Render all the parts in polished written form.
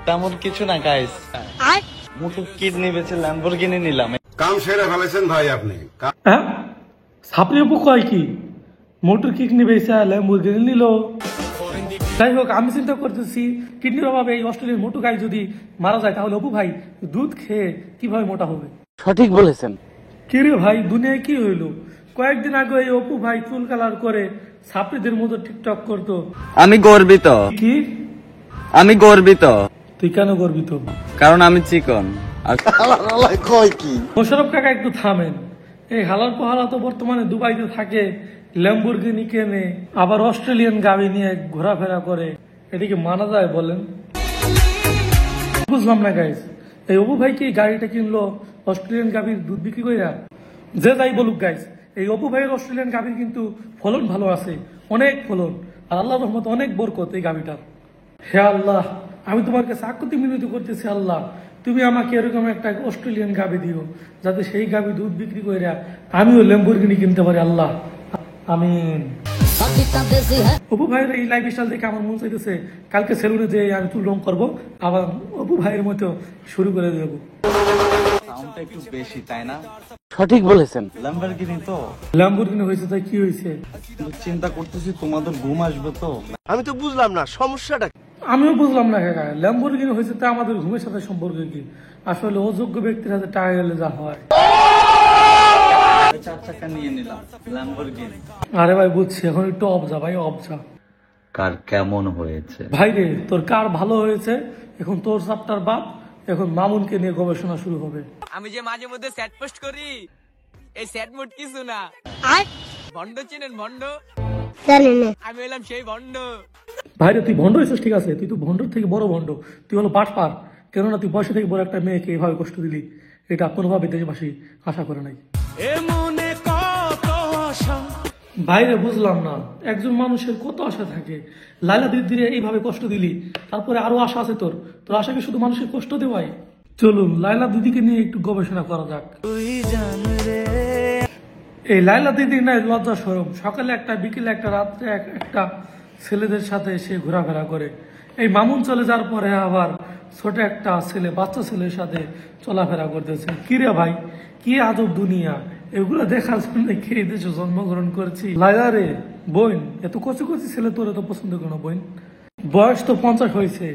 তেমন কিছু না গাইস, মোটু কিডনি বেচে ল্যাম্বরগিনি নিলাম। কাম সেরে ফেলেছেন ভাই আপনি। হ্যাঁ, সাপড়ি অপু কয় কি মোটর কিডনি বেচা ল্যাম্বরগিনি নিল। যাই হোক, আমি চিন্তা করতেছি কিডনির অভাবে এই অস্ট্রেলিয়ার মোটু গাই যদি মারা যায় তাহলে অপু ভাই দুধ খেয়ে কিভাবে মোটা হবে। সঠিক বলেছেন। কি রে ভাই, দুনিয়ায় কি হইলো? কয়েকদিন আগে এই অপু ভাই চুল কালার করে সাপড়িদের মতো টিকটক করতো। আমি গর্বিত, কি আমি গর্বিত, তুই কেন গর্বিত? কারণ আমি চিকন। মোশারফ কাকা একটু থামেন। এই হালার পোহালা তো বর্তমানে দুবাইতে থাকে, ল্যাম্বরগিনি কেনে, আবার অস্ট্রেলিয়ান গাড়ি নিয়ে ঘোরাফেরা করে। এদিকে মানা যায় বলেন? বুঝলাম না গাইস, এই অপু ভাই কি গাড়িটা কিনলো অস্ট্রেলিয়ান গাভীর দুধ বিক্রি কইরা? যে যাই বলুক গাইস, এই অপু ভাইয়ের অস্ট্রেলিয়ান গাভীর কিন্তু ফলন ভালো আছে, অনেক ফলন, আর আল্লাহর রহমতে অনেক বরকত এই গাভীটার। হে আল্লাহ, আমি তোমার কাছে আকুতি মিনতি করতেছি, আল্লাহ তুমি আমাকে এরকম একটা অস্ট্রেলিয়ান গাভী দিও, যাতে সেই গাভী দুধ বিক্রি করে আমিও ল্যাম্বরগিনি কিনতে পারি, আল্লাহ আমিন। অপু ভাইয়ের এই লাইফ স্টাইল দেখে আমার মন চাইতেছে কালকে সেলুনে যে আমি চুল রং করবো, আবার অপু ভাইয়ের মতো শুরু করে দেবো। সাউন্ডটা একটু বেশি, তাই না? সঠিক বলেছেন। ল্যাম্বরগিনি তো ল্যাম্বরগিনি হয়েছে, তাই কি হয়েছে? চিন্তা করতেছি তোমাদের ঘুম আসবে তো। আমি তো বুঝলাম না সমস্যাটা। আমিও বুঝলাম না কাকা, ল্যাম্বরগিনি হয়েছে তা আমাদের ঘুমের সাথে সম্পর্ক কি? আসলে অযোগ্য ব্যক্তির হাতে টাকা গেলে যা হয়। 4 চাকা নিয়ে নিলাম ল্যাম্বরগিনি। আরে ভাই বুঝছি, এখন একটু অবজা ভাই, অবজা। কার কেমন হয়েছে? ভাই রে, তোর কার ভালো হয়েছে, এখন তোর চাপটার বাপ, এখন মামুনকে নিয়ে গবেষণা শুরু হবে। আমি যে মাঝে মধ্যে স্যাট পোস্ট করি, এই স্যাট মোড কিছু না। ভন্ড চিনেন? ভন্ড আমি হলাম সেই ভন্ড। ভাই রে, তুই ভণ্ড হয়েছিস ঠিক আছে, তুই তো ভণ্ডর থেকে বড় ভণ্ড, তুই হলো বাটপার। কেননা তুই বয়সে থেকে বড় একটা মেয়েকে এভাবে কষ্ট দিলি, এটা কোনোভাবে দেশবাসী আশা করে নাই। বাইরে বুঝলাম না, একজন মানুষের কত আশা থাকে। লাইলা দিদিরে এইভাবে কষ্ট দিলি, তারপরে আরো আশা আছে তোর, তোর আশা কি শুধু মানুষের কষ্ট দেওয়াই? চলুন লাইলা দিদিকে নিয়ে একটু গবেষণা করা যাক। এই লাইলা দিদি নাই লজ্জা শরম, সকালে একটা, বিকেলে একটা, রাত্রে একটা ছেলেদের সাথে সে ঘোরাফেরা করে। এই মামুন চলে যাওয়ার পরে আবার ছোট একটা ছেলে, বাচ্চা ছেলের সাথে চলাফেরা করতেছে। কিরে ভাই, কি আজব দুনিয়া! এগুলো দেখার জন্য কি এই দেশে জন্মগ্রহণ করেছি? লাইলা রে বোন, এত কচি কচি ছেলে তোর এত পছন্দ করো বোন? বয়স তো 50 হয়েছে,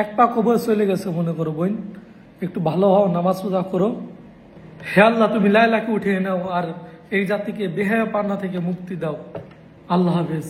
এক পাক বয়স চলে গেছে মনে করো বোন, একটু ভালো হও, নামাজ পূজা করো। হে আল্লাহ, তুমি লাইলাকে উঠিয়ে নাও আর এই জাতিকে বেহায়া পান্না থেকে মুক্তি দাও। আল্লাহ হাফেজ।